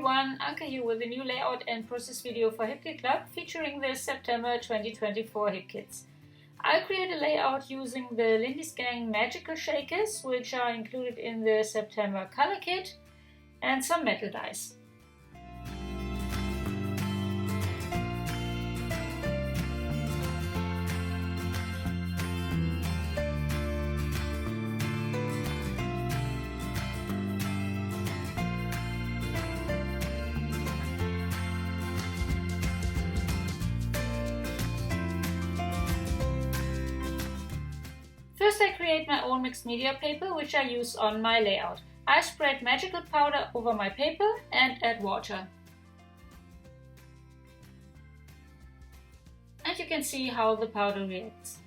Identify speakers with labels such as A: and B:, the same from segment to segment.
A: everyone, Anke here with a new layout and process video for HipKit Club featuring the September 2024 HipKits. I created a layout using the Lindy's Gang magical shakers, which are included in the September color kit, and some metal dies. First I create my own mixed media paper, which I use on my layout. I spread magical powder over my paper and add water. And you can see how the powder reacts.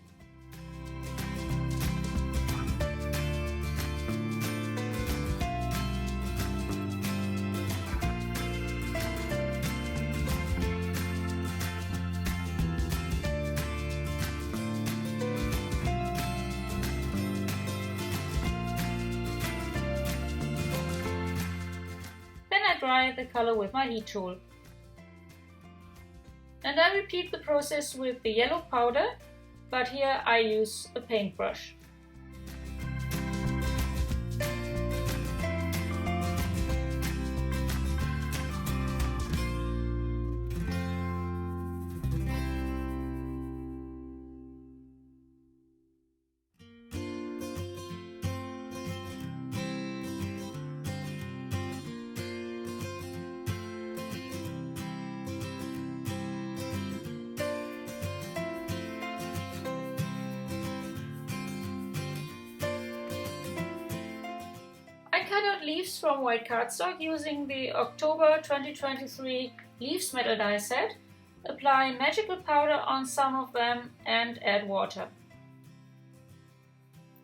A: I dry the color with my heat tool. And I repeat the process with the yellow powder, but here I use a paintbrush. I cut out leaves from white cardstock using the October 2023 Leaves metal die set, apply magical powder on some of them and add water.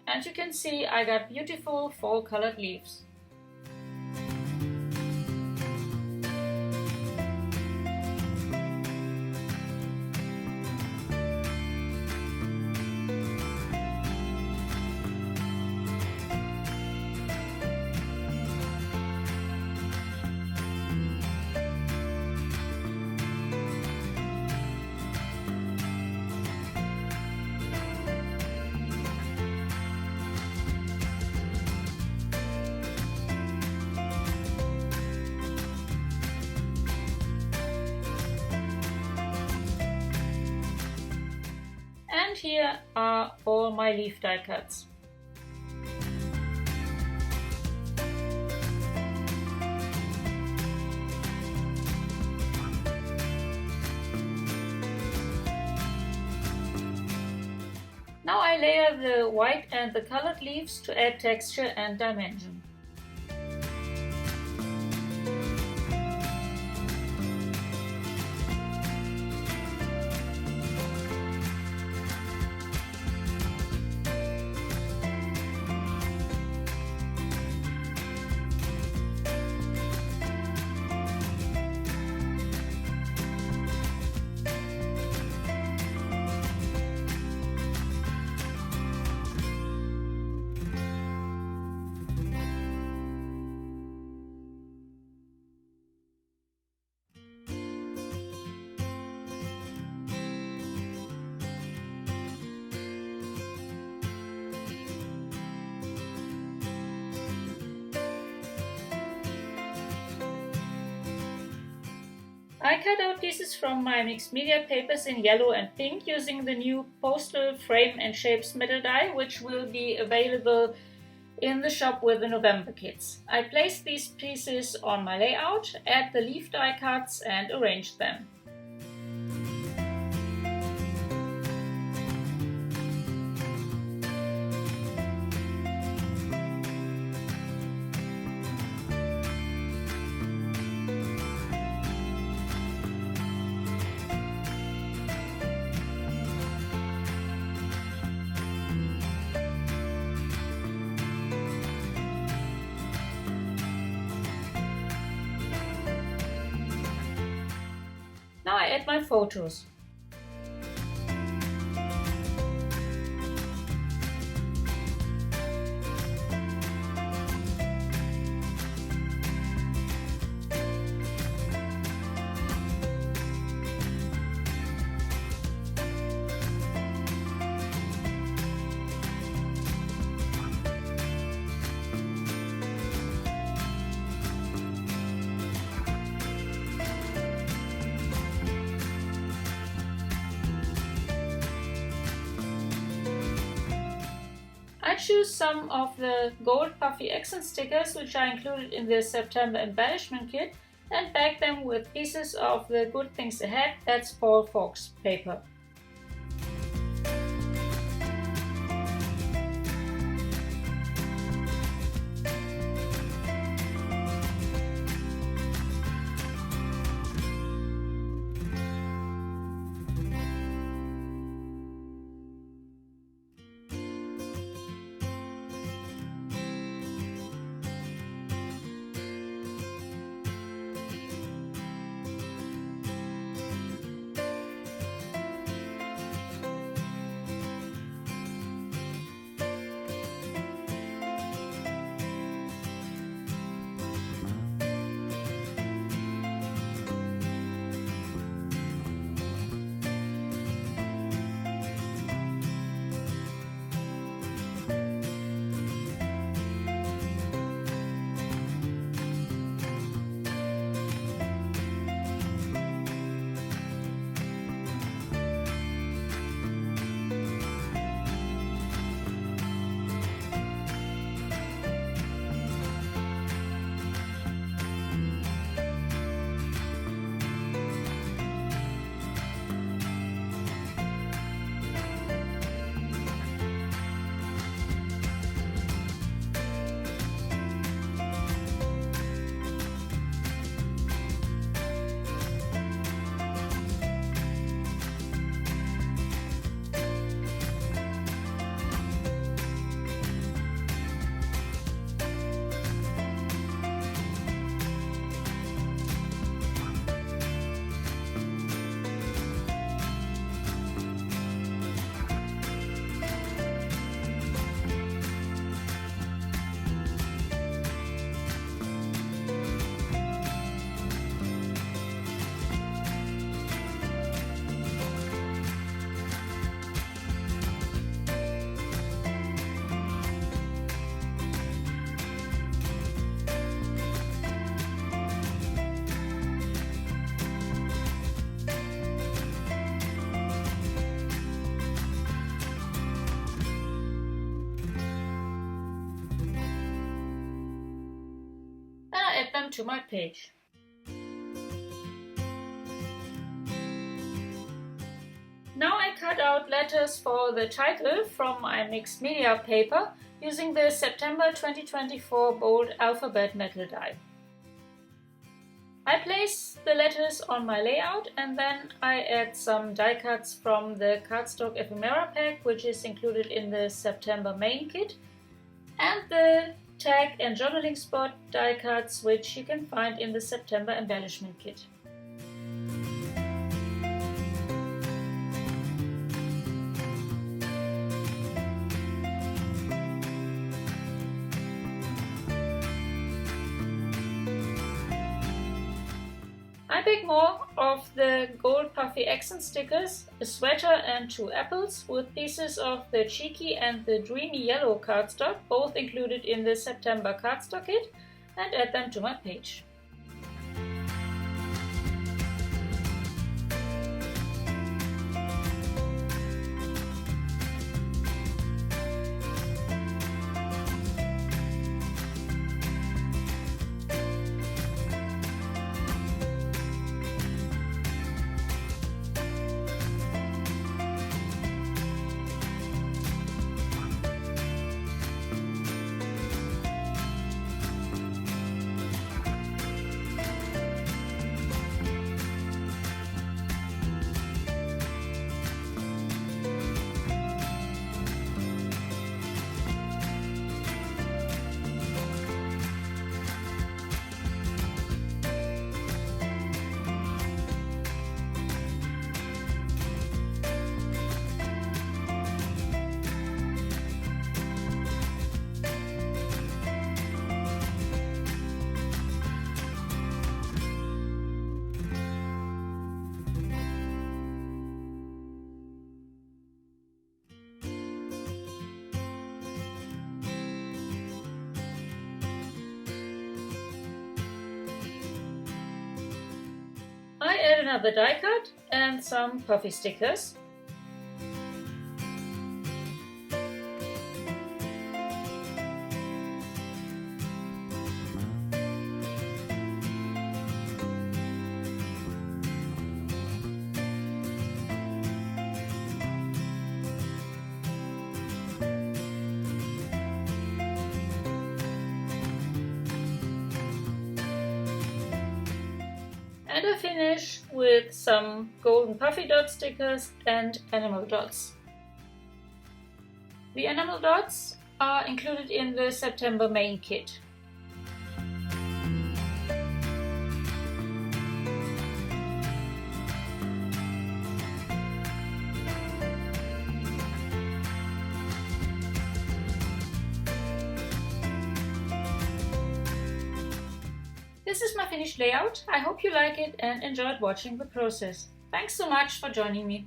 A: And you can see I got beautiful fall colored leaves. And here are all my leaf die cuts. Now I layer the white and the colored leaves to add texture and dimension. I cut out pieces from my mixed media papers in yellow and pink using the new Postal Frame and Shapes metal die, which will be available in the shop with the November kits. I place these pieces on my layout, add the leaf die cuts and arrange them. Now I add my photos. I choose some of the gold puffy accent stickers which are included in the September Embellishment Kit and bag them with pieces of the Good Things Ahead, that's Paul Fawkes paper. Add them to my page. Now I cut out letters for the title from my mixed media paper using the September 2024 bold alphabet metal die. I place the letters on my layout and then I add some die cuts from the Cardstock ephemera pack, which is included in the September main kit, and the tag and journaling spot die cuts, which you can find in the September embellishment kit. I pick more of the gold puffy accent stickers, a sweater and 2 apples with pieces of the cheeky and the dreamy yellow cardstock, both included in the September Cardstock Kit, and add them to my page. I add another die cut and some puffy stickers. And I finish with some golden puffy dot stickers and animal dots. The animal dots are included in the September main kit. This is my finished layout. I hope you like it and enjoyed watching the process. Thanks so much for joining me.